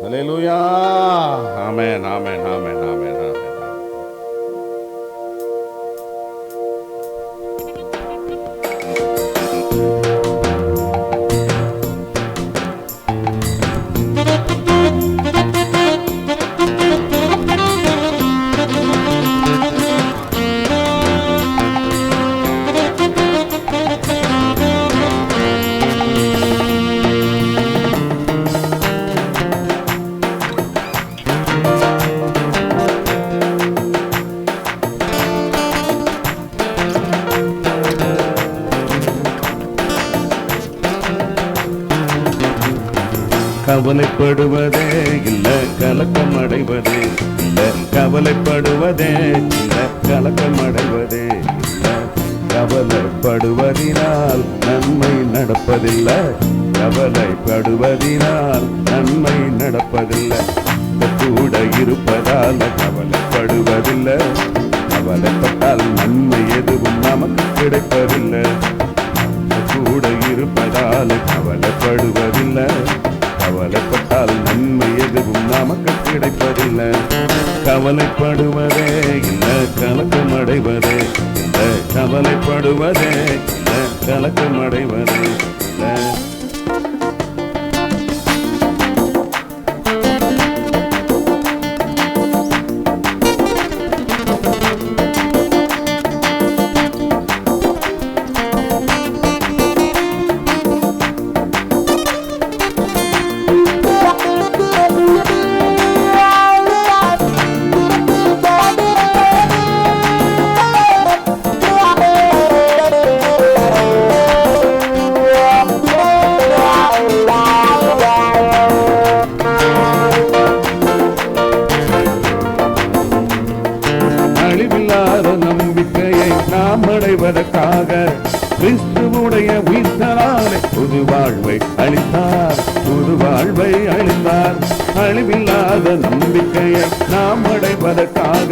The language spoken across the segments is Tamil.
ஹல்லேலூயா. ஆமென், ஆமென், ஆமென், ஆமென், ஆமென். கவலைப்படுவதே இல்ல, கலக்கம் அடைவதே இல்ல. கவலைப்படுவதே இல்ல, கலக்கம் அடைவதே இல்ல. கவலைப்படுவதினால் நன்மை நடப்பதில்லை. கவலைப்படுவதினால் நன்மை நடப்பதில்லை. கூட இருப்பதால் கவலைப்படுவதில்லை. கவலைப்பட்டால் நன்மை எதுவும் நமக்கு கிடைப்பதில்லை. கூட இருப்பதால் கவலைப்படுவதில்லை. கவலைப்பட்டால் நன்மை எதுவும் நமக்கு கிடைப்பதில்லை. கவலைப்படுவதே இல்லை, கலக்கம் அடைவதே இல்லை. கவலைப்படுவதே இல்லை, கலக்கம் அடைவதே இல்லை. நம்பிக்கையை நாம் அடைவதற்காக கிறிஸ்துவுடைய உயிர்த்தலாலே புது வாழ்வை அளித்தார். புது வாழ்வை அளித்தார். அழிவில்லாத நம்பிக்கையை நாம் அடைவதற்காக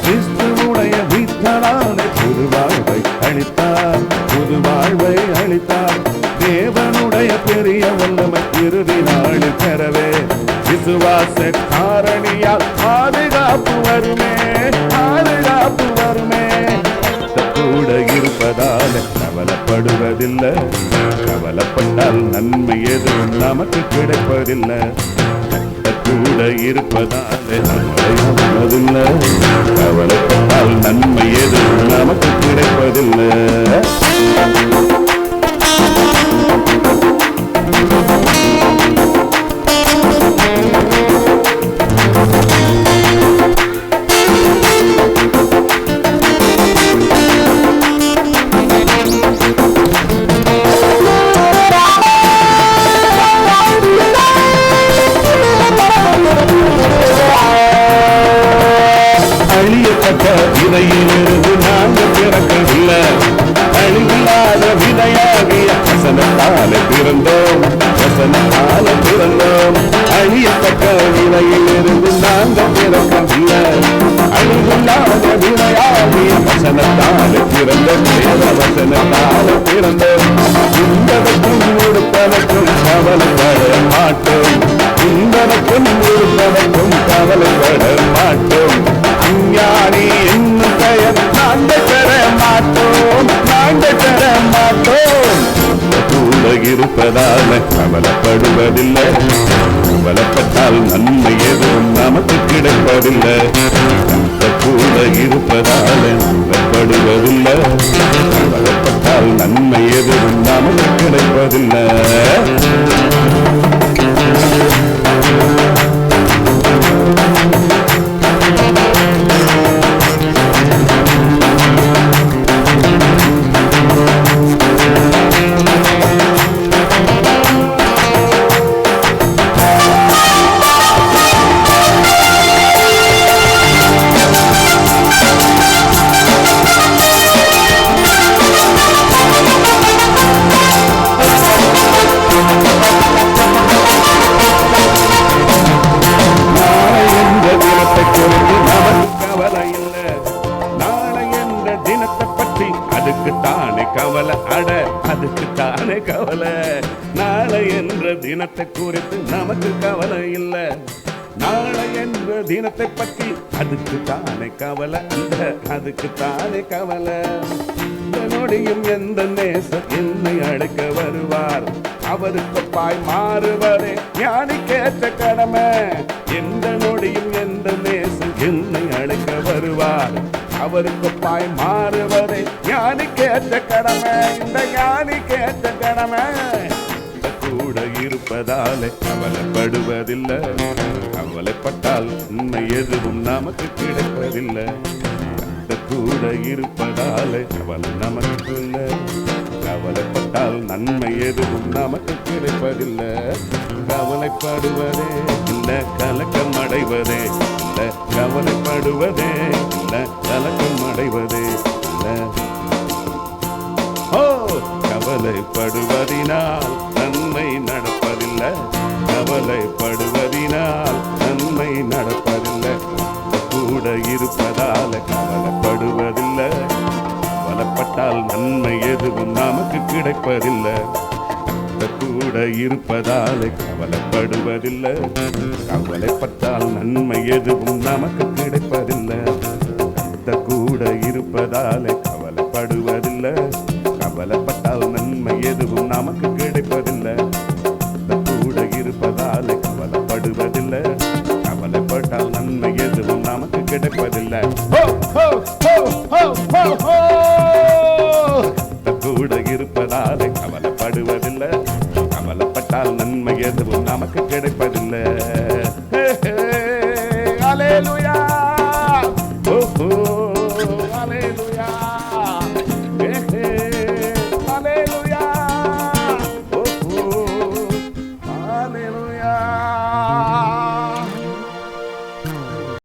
கிறிஸ்துவுடைய உயிர்த்தலாலே புது வாழ்வை அளித்தார். புது வாழ்வை அளித்தார். தேவனுடைய பெரிய வல்லமை இறுதி நாளில் பெறவே விசுவாச காரணியால் பாதுகாப்பு வருமே. பாதுகாப்பு வருமே. கூட இருப்பதால் கவலைப்படுவதில்லை. கவலைப்பட்டால் நன்மை எதுவும் நமக்கு கிடைப்பதில்லை. கூட இருப்பதால் கவலைப்படுவதில்லை. கவலைப்பட்டால் நன்மை எதுவும் நமக்கு கிடைப்பதில்லை. அழியப்பட்ட விதையிலிருந்து நாங்கள் பிறக்கவில்லை. அழிவில்லாத விதையாகிய வசனத்தாலே பிறந்தோம். வசனத்தாலே பிறந்தோம். அழியப்பட்ட விதையிலிருந்து நாங்கள் பிறக்கவில்லை. அழிவில்லாத விதையாகிய வசனத்தாலே பிறந்தோம். வசனத்தாலே பிறந்தோம். உண்டதற்கும் உடுப்பதற்கும் கவலைப்பட மாட்டோம். உண்டதற்கும் உடுப்பதற்கும் கவலைப்பட மாட்டோம். அஞ்ஞானி என்னும் பெயர் நாங்கள் பெற மாட்டோம். நாங்கள் பெற மாட்டோம். கூட இருப்பதால் கவலைப்படுவதில்லை. கவலைப்பட்டால் நன்மை எதுவும் நமக்கு கிடைப்பதில்லை. கூட இருப்பதால் கவலைப்படுவதில்லை. கவலைப்பட்டால் நன்மை எதுவும் நமக்கு கிடைப்பதில்லை. போது நமக்கு கவலை இல்லை. நாளை என்ற தினத்தை பற்றி அதுக்கு தானே கவலை, அதுக்கு தானே கவலை. இந்த நொடியும் எந்த நேசர் என்னை அழைக்க வருவார், அவருக்கு பாய் மாறுவதே ஞானிக்கேற்ற கடமை. எந்த நொடியும் எந்த நேசர் என்னை அழைக்க வருவார், அவருக்கு பாய் மாறுவதே ஞானிக்கேற்ற கடமை. இந்த ஞானிக்கேற்ற கடமை கூட இருப்பதாலே கவலைப்படுவதில்லை. கவலைப்பட்டால் உண்மை எதுவும் நமக்கு கிடைப்பதில்லை. கூட இருப்பதாலே கவலை நமக்கு இல்லை. கவலைப்பட்டால் நன்மை எதுவும் நமக்கு கிடைப்பதில்லை. கவலைப்படுவதே இல்லை, கலக்கம் அடைவதே இல்லை. கவலைப்படுவதே இல்லை, கலக்கம் அடைவதே இல்லை. கவலைப்படுவதினால் நன்மை நடப்பதில்லை. கவலைப்படுவதினால் நன்மை நடப்பதில்லை. கூட இருப்பதால கவலைப்படுவதில்லை. கவலைப்பட்டால் நன்மை எதுவும் நமக்கு கிடைப்பதில்லை. கூட இருப்பதாலே கவலைப்படுவதில்லை. கவலைப்பட்டால் நன்மை எதுவும் நமக்கு கிடைப்பதில்லை. கூட இருப்பதாலே கவலைப்படுவதில்லை. கவலைப்பட்டால் நன்மை எதுவும் நமக்கு கிடைப்பதில்லை. கூட இருப்பதாலே கவலைப்படுவதில்லை. கவலைப்பட்டால் நன்மை எதுவும் நமக்கு கிடைப்பதில்லை. கூட இருப்பதாலே கவலைப்படுவதில்லை. கவலைப்பட்டால் நன்மை எதுவும் நமக்கு கிடைப்பதில்லை.